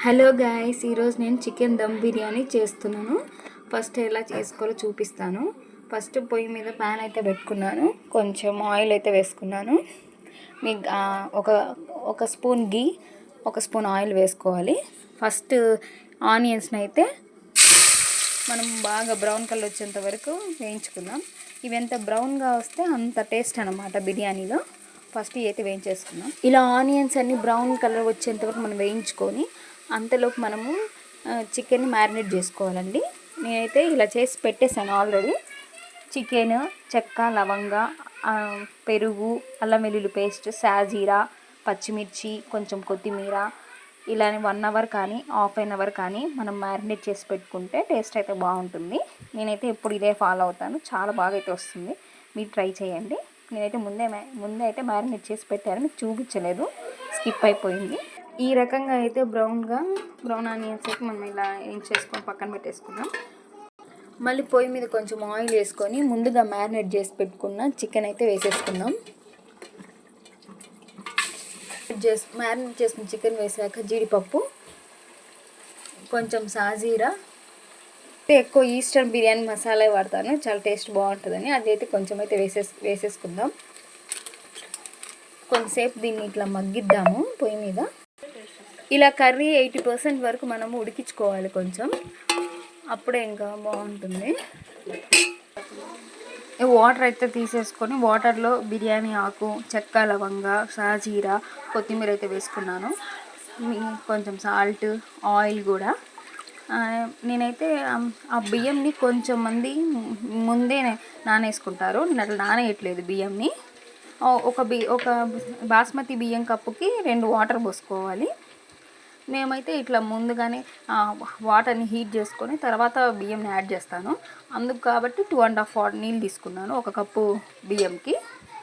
Hello guys, ఈరోజు నేను chicken dum biryani చేస్తున్నాను. ఫస్ట్ ఎలా చేసుకోవాలో చూపిస్తాను. ఫస్ట్ పొయ్యి మీద ప్యాన్ అయితే పెట్టుకున్నాను. కొంచెం ఆయిల్ అయితే వేసుకున్నాను. మీకు ఒక స్పూన్ గీ, ఒక స్పూన్ ఆయిల్ వేసుకోవాలి. ఫస్ట్ ఆనియన్స్ని అయితే మనం బాగా బ్రౌన్ కలర్ వచ్చేంత వరకు వేయించుకుందాం. ఇవి ఎంత బ్రౌన్గా వస్తే అంత టేస్ట్ అన్నమాట బిర్యానీలో. ఫస్ట్ ఇవి అయితే వేయించేసుకుందాం. ఇలా ఆనియన్స్ అన్ని బ్రౌన్ కలర్ వచ్చేంత వరకు మనం వేయించుకొని అంతలోపు మనము చికెన్ని మ్యారినేట్ చేసుకోవాలండి. నేనైతే ఇలా చేసి పెట్టేశాను ఆల్రెడీ. చికెన్, చెక్క, లవంగ, పెరుగు, అల్లం వెల్లుల్లి పేస్ట్, సాజీరా, పచ్చిమిర్చి, కొంచెం కొత్తిమీర ఇలానే 1 అవర్ కానీ హాఫ్ అన్ అవర్ కానీ మనం మ్యారినేట్ చేసి పెట్టుకుంటే టేస్ట్ అయితే బాగుంటుంది. నేనైతే ఎప్పుడు ఇదే ఫాలో అవుతాను. చాలా బాగా అయితే వస్తుంది. మీరు ట్రై చేయండి. నేనైతే ముందే అయితే మ్యారినేట్ చేసి పెట్టాను, మీకు చూపించలేదు, స్కిప్ అయిపోయింది. ఈ రకంగా అయితే బ్రౌన్ ఆనియన్స్ అయితే మనం ఇలా ఏం చేసుకొని పక్కన పెట్టేసుకుందాం. మళ్ళీ పొయ్యి మీద కొంచెం ఆయిల్ వేసుకొని ముందుగా మ్యారినేట్ చేసి పెట్టుకున్న చికెన్ అయితే వేసేసుకుందాం. మ్యారినేట్ చేసిన చికెన్ వేసాక జీడిపప్పు, కొంచెం సాజీరా, ఎక్కువ ఈస్టర్న్ బిర్యానీ మసాలా వాడతాను, చాలా టేస్ట్ బాగుంటుందని. అది అయితే కొంచెం అయితే వేసేసుకుందాం. కొంతసేపు దీన్ని ఇట్లా మగ్గిద్దాము పొయ్యి మీద. ఇలా కర్రీ 80% వరకు మనము ఉడికించుకోవాలి కొంచెం, అప్పుడే ఇంకా బాగుంటుంది. వాటర్ అయితే తీసేసుకొని వాటర్లో బిర్యానీ ఆకు, చెక్క, లవంగ, షాజీరా, కొత్తిమీర అయితే వేసుకున్నాను. కొంచెం సాల్ట్, ఆయిల్ కూడా. నేనైతే ఆ బియ్యంని కొంచెం మంది ముందే నానేసుకుంటారు. నేను అట్లా నానేయట్లేదు బియ్యంని. ఒక బాస్మతి బియ్యం కప్పుకి 2 వాటర్ పోసుకోవాలి. మేమైతే ఇట్లా ముందుగానే వాటర్ని హీట్ చేసుకొని తర్వాత బియ్యంని యాడ్ చేస్తాను. అందుకు కాబట్టి 2.5 నీళ్ళు తీసుకున్నాను ఒక కప్పు బియ్యంకి,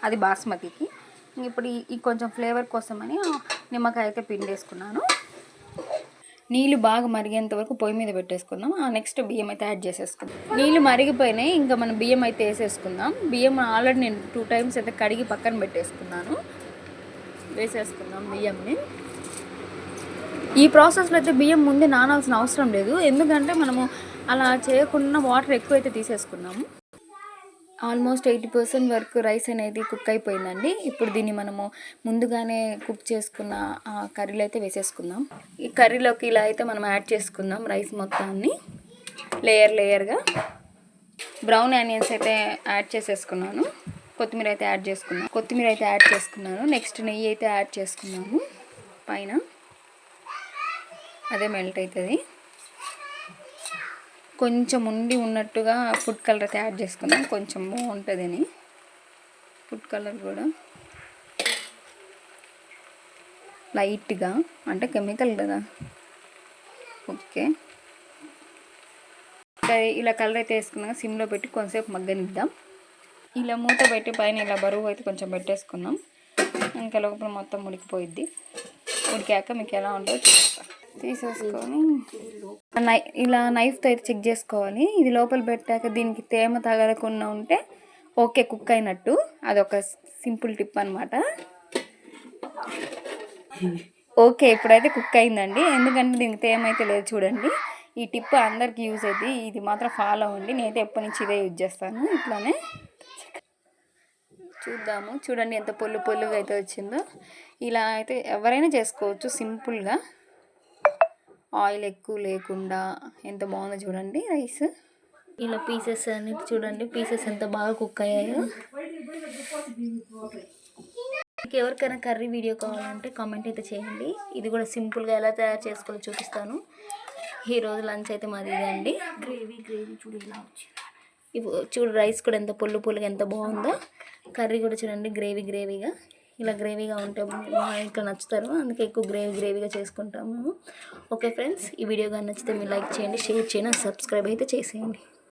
అది బాస్మతికి. ఇప్పుడు ఈ కొంచెం ఫ్లేవర్ కోసమని నిమ్మకాయ అయితే పిండేసుకున్నాను. నీళ్ళు బాగా మరిగేంత వరకు పొయ్యి మీద పెట్టేసుకుందాం. నెక్స్ట్ బియ్యం అయితే యాడ్ చేసేసుకుందాం. నీళ్ళు మరిగిపోయినాయి, ఇంకా మనం బియ్యం అయితే వేసేసుకుందాం. బియ్యం ఆల్రెడీ నేను 2 టైమ్స్ అయితే కడిగి పక్కన పెట్టేసుకున్నాను. వేసేసుకుందాం బియ్యంని. ఈ ప్రాసెస్లో అయితే బియ్యం ముందే నానాల్సిన అవసరం లేదు, ఎందుకంటే మనము అలా చేయకుండా వాటర్ ఎక్కువైతే తీసేసుకున్నాము. ఆల్మోస్ట్ 80% వరకు రైస్ అనేది కుక్ అయిపోయిందండి. ఇప్పుడు దీన్ని మనము ముందుగానే కుక్ చేసుకున్న కర్రీలో అయితే వేసేసుకుందాం. ఈ కర్రీలోకి ఇలా అయితే మనం యాడ్ చేసుకుందాం రైస్ మొత్తాన్ని లేయర్గా. బ్రౌన్ ఆనియన్స్ అయితే యాడ్ చేసేసుకున్నాను. కొత్తిమీర అయితే యాడ్ చేసుకున్నాను. నెక్స్ట్ నెయ్యి అయితే యాడ్ చేసుకున్నాము పైన, అదే మెల్ట్ అవుతుంది. కొంచెం ఉన్నట్టుగా ఫుడ్ కలర్ అయితే యాడ్ చేసుకున్నాం, కొంచెం బాగుంటుందని. ఫుడ్ కలర్ కూడా లైట్గా, అంటే కెమికల్ కదా. ఓకే, ఇలా కలర్ అయితే వేసుకున్నాక సిమ్లో పెట్టి కొంతసేపు మగ్గనిద్దాం. ఇలా మూత పెట్టి పైన ఇలా బరువు అయితే కొంచెం పెట్టేసుకుందాం. ఇంకా లోపల మొత్తం ఉడికిపోయిద్ది. ఉడికాక మీకు ఎలా ఉంటుందో చూపిస్తాను. తీసేసుకొని ఇలా నైఫ్తో అయితే చెక్ చేసుకోవాలి. ఇది లోపల పెట్టాక దీనికి తేమ తగలకుండా ఉంటే ఓకే, కుక్ అయినట్టు. అదొక సింపుల్ టిప్ అనమాట. ఓకే, ఇప్పుడైతే కుక్ అయిందండి, ఎందుకంటే దీనికి తేమ అయితే లేదు. చూడండి, ఈ టిప్ అందరికి యూజ్ అవుతుంది, ఇది మాత్రం ఫాలో అవ్వండి. నేనైతే ఎప్పటి నుంచి ఇదే యూజ్ చేస్తాను. ఇట్లానే చూద్దాము. చూడండి ఎంత పొల్లుగా అయితే వచ్చిందో. ఇలా అయితే ఎవరైనా చేసుకోవచ్చు సింపుల్గా, ఆయిల్ ఎక్కువ లేకుండా. ఎంత బాగుందో చూడండి రైస్. ఇలా పీసెస్ అన్ని చూడండి, పీసెస్ ఎంత బాగా కుక్ అయ్యాయో. మీకు ఎవరికైనా కర్రీ వీడియో కావాలంటే కామెంట్ అయితే చేయండి. ఇది కూడా సింపుల్గా ఎలా తయారు చేసుకోవాలో చూపిస్తాను. ఈరోజు లంచ్ అయితే మాది ఇదే అండి. గ్రేవీ చూడు ఇలా వచ్చింది. చూడు రైస్ కూడా ఎంత పొల్లుగా ఎంత బాగుందో. కర్రీ కూడా చూడండి గ్రేవీగా. ఇలా గ్రేవీగా ఉంటే ఇంకా నచ్చుతారు, అందుకే ఎక్కువ గ్రేవీగా చేసుకుంటాము. ఓకే ఫ్రెండ్స్, ఈ వీడియో కానీ నచ్చితే మీరు లైక్ చేయండి, షేర్ చేయండి, సబ్స్క్రైబ్ అయితే చేసేయండి.